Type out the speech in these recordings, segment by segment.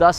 10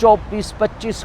24-25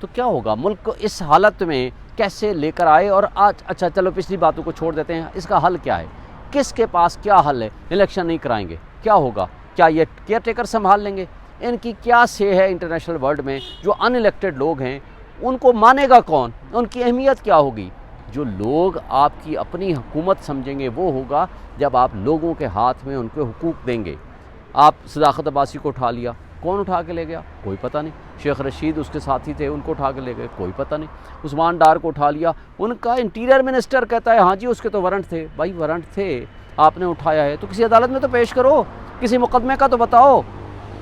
تو کیا ہوگا؟ ملک کو اس حالت میں کیسے لے کر آئے؟ اور آج اچھا چلو پچھلی باتوں کو چھوڑ دیتے ہیں، اس کا حل کیا ہے؟ کس کے پاس کیا حل ہے؟ الیکشن نہیں کرائیں گے، کیا ہوگا؟ کیا یہ کیئر ٹیکر سنبھال لیں گے؟ ان کی کیا سے ہے انٹرنیشنل ورلڈ میں؟ جو ان الیکٹڈ لوگ ہیں ان کو مانے گا کون؟ ان کی اہمیت کیا ہوگی؟ جو لوگ آپ کی اپنی حکومت سمجھیں گے وہ ہوگا جب آپ لوگوں کے ہاتھ میں ان کے حقوق دیں گے۔ آپ صداقت عباسی کو اٹھا لیا، کون اٹھا کے لے گیا؟ کوئی پتہ نہیں۔ شیخ رشید اس کے ساتھی تھے، ان کو اٹھا کے لے گئے، کوئی پتہ نہیں۔ عثمان ڈار کو اٹھا لیا، ان کا انٹیریئر منسٹر کہتا ہے ہاں جی اس کے تو وارنٹ تھے۔ بھائی وارنٹ تھے، آپ نے اٹھایا ہے تو کسی عدالت میں تو پیش کرو، کسی مقدمے کا تو بتاؤ۔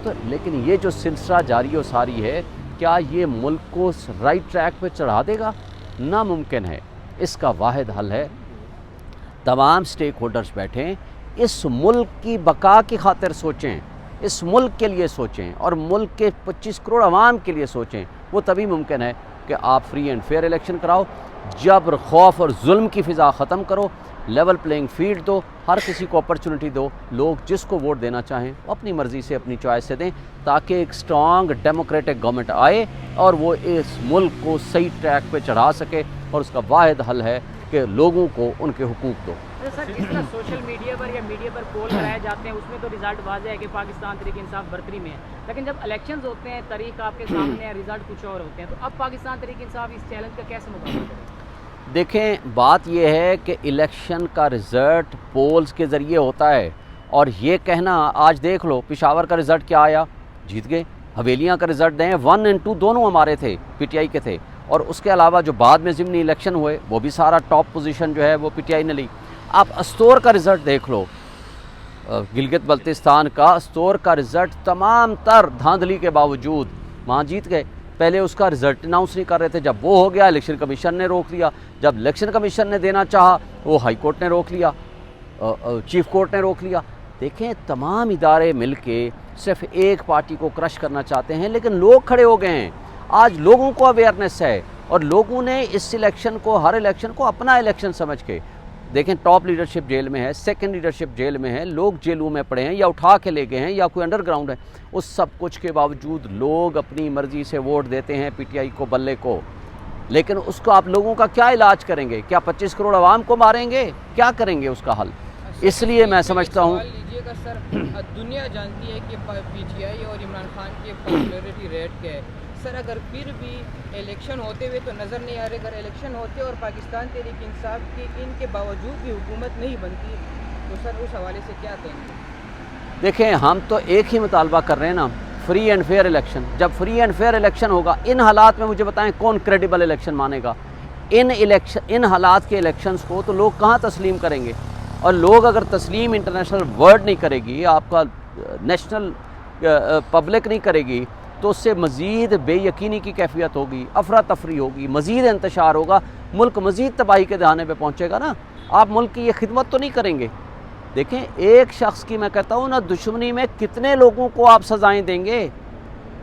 تو لیکن یہ جو سلسلہ جاری و ساری ہے، کیا یہ ملک کو رائٹ ٹریک پہ چڑھا دے گا؟ ناممکن ہے۔ اس کا واحد حل ہے تمام سٹیک ہولڈرز بیٹھیں، اس ملک کی بقا کی خاطر سوچیں، اس ملک کے لیے سوچیں اور ملک کے 25 کروڑ عوام کے لیے سوچیں۔ وہ تبھی ممکن ہے کہ آپ فری اینڈ فیئر الیکشن کراؤ، جبر، خوف اور ظلم کی فضا ختم کرو، لیول پلینگ فیلڈ دو، ہر کسی کو اپرچونٹی دو، لوگ جس کو ووٹ دینا چاہیں وہ اپنی مرضی سے اپنی چوائس سے دیں، تاکہ ایک سٹرانگ ڈیموکریٹک گورنمنٹ آئے اور وہ اس ملک کو صحیح ٹریک پہ چڑھا سکے۔ اور اس کا واحد حل ہے کہ لوگوں کو ان کے حقوق دو۔ سر جس طرح سوشل میڈیا پر یا میڈیا پر پول کرائے جاتے ہیں اس میں تو رزلٹ واضح ہے کہ پاکستان تحریک انصاف برتری میں ہے، لیکن جب الیکشنز ہوتے ہیں تاریخ آپ کے سامنے ہے، رزلٹ کچھ اور ہوتے ہیں، تو اب پاکستان تحریک انصاف اس چیلنج کا کیسے مقابلہ کرے؟ دیکھیں بات یہ ہے کہ الیکشن کا رزلٹ پولز کے ذریعے ہوتا ہے، اور یہ کہنا آج دیکھ لو پشاور کا رزلٹ کیا آیا، جیت گئے۔ حویلیاں کا رزلٹ دیں 1 اور 2 دونوں ہمارے تھے، پی ٹی آئی کے تھے، اور اس کے علاوہ جو بعد میں ضمنی الیکشن ہوئے وہ بھی سارا ٹاپ پوزیشن جو ہے وہ پی ٹی آئی نے لی۔ آپ استور کا رزلٹ دیکھ لو، گلگت بلتستان کا استور کا رزلٹ تمام تر دھاندلی کے باوجود وہاں جیت گئے۔ پہلے اس کا رزلٹ اناؤنس نہیں کر رہے تھے، جب وہ ہو گیا الیکشن کمیشن نے روک لیا، جب الیکشن کمیشن نے دینا چاہا وہ ہائی کورٹ نے روک لیا، چیف کورٹ نے روک لیا۔ دیکھیں تمام ادارے مل کے صرف ایک پارٹی کو کرش کرنا چاہتے ہیں، لیکن لوگ کھڑے ہو گئے ہیں، آج لوگوں کو اویئرنیس ہے اور لوگوں نے اس الیکشن کو، ہر الیکشن کو اپنا الیکشن سمجھ کے، دیکھیں ٹاپ لیڈرشپ جیل میں ہے، سیکنڈ لیڈرشپ جیل میں ہے، لوگ جیلوں میں پڑے ہیں یا اٹھا کے لے گئے ہیں یا کوئی انڈر گراؤنڈ ہے، اس سب کچھ کے باوجود لوگ اپنی مرضی سے ووٹ دیتے ہیں پی ٹی آئی کو، بلے کو۔ لیکن اس کو آپ لوگوں کا کیا علاج کریں گے؟ کیا 25 کروڑ عوام کو ماریں گے؟ کیا کریں گے اس کا حل؟ اس لیے میں سمجھتا ہوں، سوال لیجیے گا سر، دنیا جانتی ہے کہ پی ٹی آئی اور عمران خان کی پاپولیرٹی ریٹ کیا ہے سر، اگر پھر بھی الیکشن ہوتے ہوئے تو نظر نہیں آ رہے، اگر الیکشن ہوتے اور پاکستان تحریک انصاف کی ان کے باوجود بھی حکومت نہیں بنتی تو سر اس حوالے سے کیا کہیں گے؟ دیکھیں ہم تو ایک ہی مطالبہ کر رہے ہیں نا، فری اینڈ فیئر الیکشن۔ جب فری اینڈ فیئر الیکشن ہوگا، ان حالات میں مجھے بتائیں کون کریڈیبل الیکشن مانے گا؟ ان حالات کے الیکشنز کو تو لوگ کہاں تسلیم کریں گے؟ اور لوگ اگر تسلیم انٹرنیشنل ورلڈ نہیں کرے گی، آپ کا نیشنل پبلک نہیں کرے گی، تو اس سے مزید بے یقینی کی کیفیت ہوگی، افراتفری ہوگی، مزید انتشار ہوگا، ملک مزید تباہی کے دہانے پہ پہنچے گا نا۔ آپ ملک کی یہ خدمت تو نہیں کریں گے۔ دیکھیں ایک شخص کی میں کہتا ہوں نا دشمنی میں کتنے لوگوں کو آپ سزائیں دیں گے؟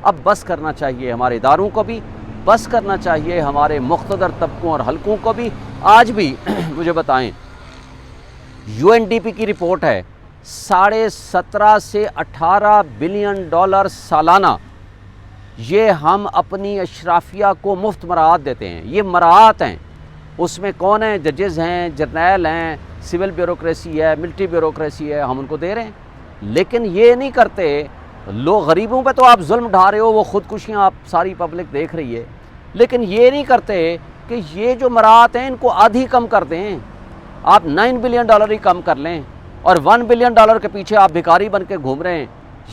اب بس کرنا چاہیے ہمارے اداروں کو بھی، بس کرنا چاہیے ہمارے مقتدر طبقوں اور حلقوں کو بھی۔ آج بھی مجھے بتائیں، یو این ڈی پی کی رپورٹ ہے 17.5 سے 18 بلین ڈالر سالانہ یہ ہم اپنی اشرافیہ کو مفت مراعات دیتے ہیں۔ یہ مراعات ہیں، اس میں کون ہیں؟ ججز ہیں، جرنیل ہیں، سول بیوروکریسی ہے، ملٹری بیوروکریسی ہے، ہم ان کو دے رہے ہیں۔ لیکن یہ نہیں کرتے لوگ، غریبوں پہ تو آپ ظلم ڈھا رہے ہو، وہ خودکشیاں آپ ساری پبلک دیکھ رہی ہے، لیکن یہ نہیں کرتے کہ یہ جو مراعات ہیں ان کو آدھی کم کر دیں۔ آپ 9 بلین ڈالر ہی کم کر لیں، اور 1 بلین ڈالر کے پیچھے آپ بھکاری بن کے گھوم رہے ہیں۔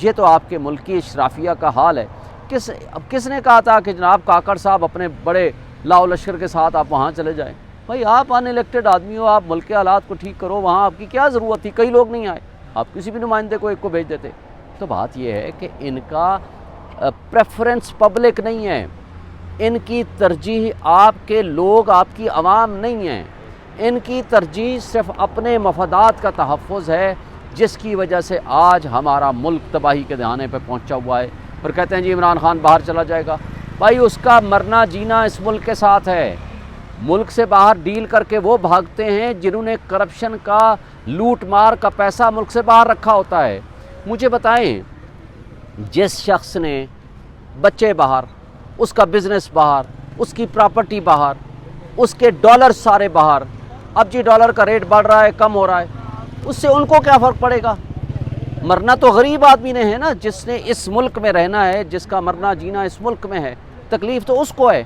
یہ تو آپ کے ملک کی اشرافیہ کا حال ہے۔ کس نے کہا تھا کہ جناب کاکڑ صاحب اپنے بڑے لاؤ لشکر کے ساتھ آپ وہاں چلے جائیں؟ بھائی آپ ان الیکٹڈ آدمی ہو، آپ ملک کے حالات کو ٹھیک کرو، وہاں آپ کی کیا ضرورت تھی؟ کئی لوگ نہیں آئے، آپ کسی بھی نمائندے کو ایک کو بھیج دیتے۔ تو بات یہ ہے کہ ان کا پریفرنس پبلک نہیں ہے، ان کی ترجیح آپ کے لوگ، آپ کی عوام نہیں ہیں، ان کی ترجیح صرف اپنے مفادات کا تحفظ ہے، جس کی وجہ سے آج ہمارا ملک تباہی کے دہانے پہ پہنچا ہوا ہے۔ اور کہتے ہیں جی عمران خان باہر چلا جائے گا۔ بھائی اس کا مرنا جینا اس ملک کے ساتھ ہے۔ ملک سے باہر ڈیل کر کے وہ بھاگتے ہیں جنہوں نے کرپشن کا، لوٹ مار کا پیسہ ملک سے باہر رکھا ہوتا ہے۔ مجھے بتائیں، جس شخص نے بچے باہر، اس کا بزنس باہر، اس کی پراپرٹی باہر، اس کے ڈالر سارے باہر. اب جی ڈالر کا ریٹ بڑھ رہا ہے، کم ہو رہا ہے، اس سے ان کو کیا فرق پڑے گا؟ مرنا تو غریب آدمی نے ہے نا، جس نے اس ملک میں رہنا ہے، جس کا مرنا جینا اس ملک میں ہے. تکلیف تو اس کو ہے.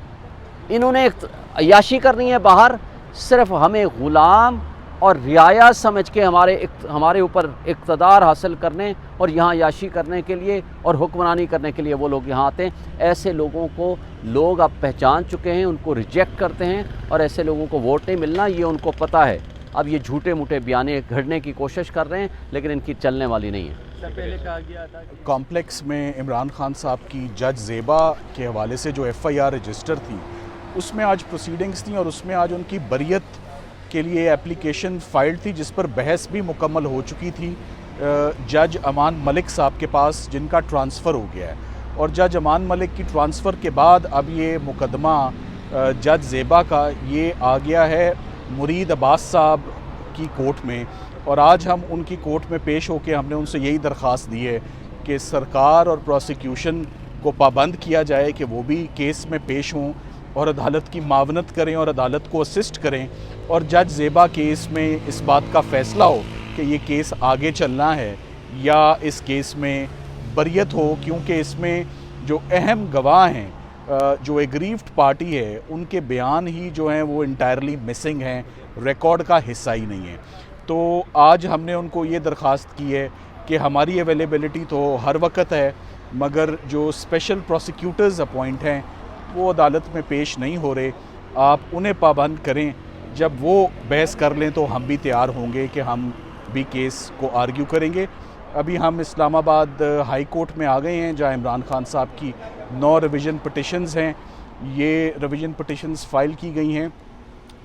انہوں نے عیاشی کرنی ہے باہر، صرف ہمیں غلام اور رعایا سمجھ کے ہمارے اوپر اقتدار حاصل کرنے اور یہاں عیاشی کرنے کے لیے اور حکمرانی کرنے کے لیے وہ لوگ یہاں آتے ہیں. ایسے لوگوں کو لوگ اب پہچان چکے ہیں، ان کو ریجیکٹ کرتے ہیں، اور ایسے لوگوں کو ووٹ نہیں ملنا، یہ ان کو پتہ ہے. اب یہ جھوٹے موٹے بیانے گھڑنے کی کوشش کر رہے ہیں، لیکن ان کی چلنے والی نہیں ہے. سر پہلے کہا گیا تھا کہ کمپلیکس میں عمران خان صاحب کی جج زیبا کے حوالے سے جو ایف آئی آر رجسٹر تھی، اس میں آج پروسیڈنگز تھیں، اور اس میں آج ان کی بریت کے لیے اپلیکیشن فائل تھی، جس پر بحث بھی مکمل ہو چکی تھی جج امان ملک صاحب کے پاس، جن کا ٹرانسفر ہو گیا ہے. اور جج امان ملک کی ٹرانسفر کے بعد اب یہ مقدمہ جج زیبا کا یہ آ گیا ہے مرید عباس صاحب کی کورٹ میں. اور آج ہم ان کی کورٹ میں پیش ہو کے ہم نے ان سے یہی درخواست دی ہے کہ سرکار اور پروسیکیوشن کو پابند کیا جائے کہ وہ بھی کیس میں پیش ہوں اور عدالت کی معاونت کریں اور عدالت کو اسسٹ کریں، اور جج زیبا کیس میں اس بات کا فیصلہ ہو کہ یہ کیس آگے چلنا ہے یا اس کیس میں بریت ہو. کیونکہ اس میں جو اہم گواہ ہیں، جو ایگریوڈ پارٹی ہے، ان کے بیان ہی جو ہیں وہ انٹائرلی مسنگ ہیں، ریکارڈ کا حصہ ہی نہیں ہے. تو آج ہم نے ان کو یہ درخواست کی ہے کہ ہماری اویلیبلٹی تو ہر وقت ہے، مگر جو اسپیشل پروسیکیوٹرز اپوائنٹ ہیں وہ عدالت میں پیش نہیں ہو رہے. آپ انہیں پابند کریں. جب وہ بحث کر لیں تو ہم بھی تیار ہوں گے کہ ہم بھی کیس کو آرگیو کریں گے. ابھی ہم اسلام آباد ہائی کورٹ میں آ گئے ہیں، جہاں عمران خان صاحب کی 9 ریویژن پٹیشنز ہیں. یہ ریویژن پٹیشنز فائل کی گئی ہیں،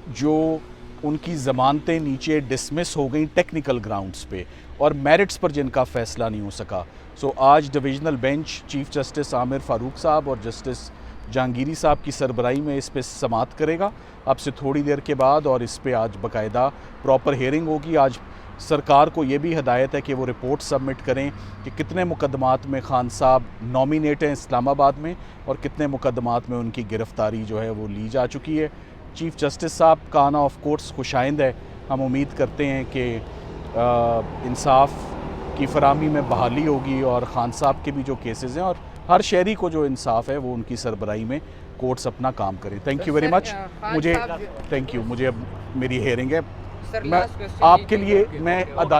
جو ان کی ضمانتیں نیچے ڈسمس ہو گئیں ٹیکنیکل گراؤنڈز پہ، اور میرٹس پر جن کا فیصلہ نہیں ہو سکا. سو آج ڈویژنل بینچ چیف جسٹس عامر فاروق صاحب اور جسٹس جہانگیری صاحب کی سربراہی میں اس پہ سماعت کرے گا اب سے تھوڑی دیر کے بعد، اور اس پہ آج باقاعدہ پراپر ہیئرنگ ہوگی. آج سرکار کو یہ بھی ہدایت ہے کہ وہ رپورٹ سبمٹ کریں کہ کتنے مقدمات میں خان صاحب نامینیٹ ہیں اسلام آباد میں، اور کتنے مقدمات میں ان کی گرفتاری جو ہے وہ لی جا چکی ہے. چیف جسٹس صاحب کا آنا آف کورس خوشائند ہے. ہم امید کرتے ہیں کہ انصاف کی فراہمی میں بحالی ہوگی، اور خان صاحب کے بھی جو کیسز ہیں، اور ہر شہری کو جو انصاف ہے وہ ان کی سربراہی میں کورٹس اپنا کام کریں. Thank you very much. مجھے اب میری ہیئرنگ ہے. میں آپ کے لیے میں عدالت